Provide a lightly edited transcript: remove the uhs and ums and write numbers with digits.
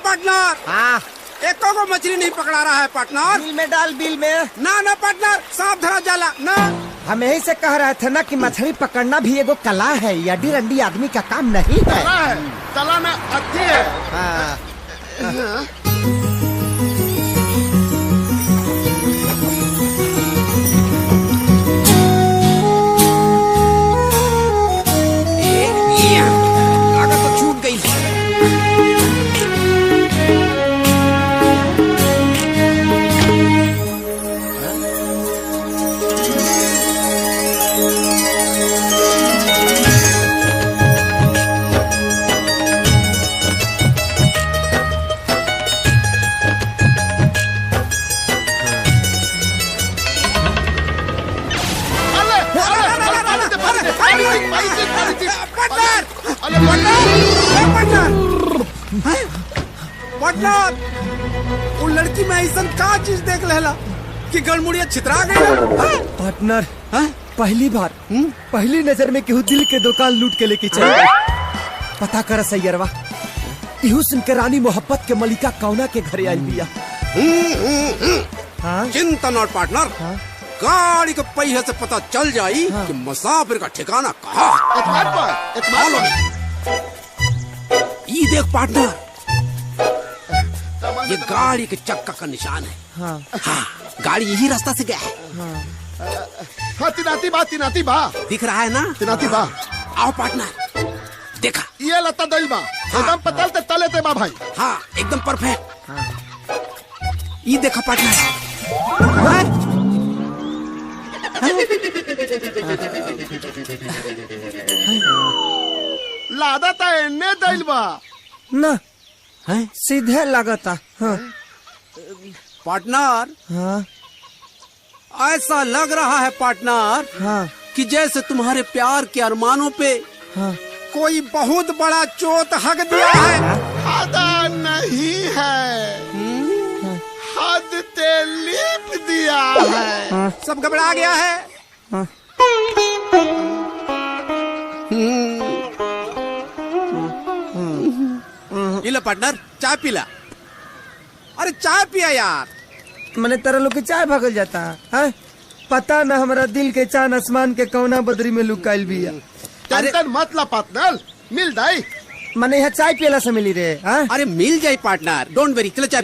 Partner. हाँ, एको को मछली नहीं पकड़ा रहा है पार्टनर। बिल में डाल, बिल में। ना पार्टनर, सांप धरा जाला ना। हम यही से कह रहे थे ना कि मछली पकड़ना भी एगो कला है, यडी रंडी आदमी का काम नहीं है। कला में अच्छी है। हाँ। लागत तो छूट गई। पार्टनर, वो लड़की में ऐसा का चीज देख लेला कि गड़मुड़िया छितरा गई। पार्टनर, पहली बार पहली नजर में केहू दिल के दुकान लूट के लेके चले। पता कर सैयरवा, इहू सुन के रानी मोहब्बत के मलिका कौना के घरे आई बिया। चिंता नॉट पार्टनर, गाड़ी के पहिए से पता चल जाई कि मुसाफिर का ठिकाना कहाँ। ये देख पार्टनर, ये गाड़ी के चक्का का निशान है। हाँ, गाड़ी यही रास्ता से गया है। हाँ, तिनाती बा दिख रहा है ना? तिनाती बा। आओ पार्टनर, देखा ये लता दई बा, एकदम पतल ते तले ते बा भाई। हाँ, एकदम परफेक्ट। ये देखा पार्टनर, लादा ता एन्ने दईल बा ना सीधे लगता। हाँ। पार्टनर, हाँ। ऐसा लग रहा है पार्टनर, हाँ। कि जैसे तुम्हारे प्यार के अरमानों पे हाँ। कोई बहुत बड़ा चोट हक दिया है। आदा नहीं है, हद ते लीप दिया है। सब घबरा गया है। हाँ। ये लो पार्टनर, चाय पीला। अरे चाय पिया यार। मैंने तरह लोग के चाय भागल जाता है। पता न हमारा दिल के चांद आसमान के कौना बदरी में लुकाइल बिया। टेंशन मत ला पार्टनर, मिल जाई। मैंने यहाँ चाय पियला से मिली रे। अरे मिल जाए पार्टनर, डोंट वेरी, चलो चाय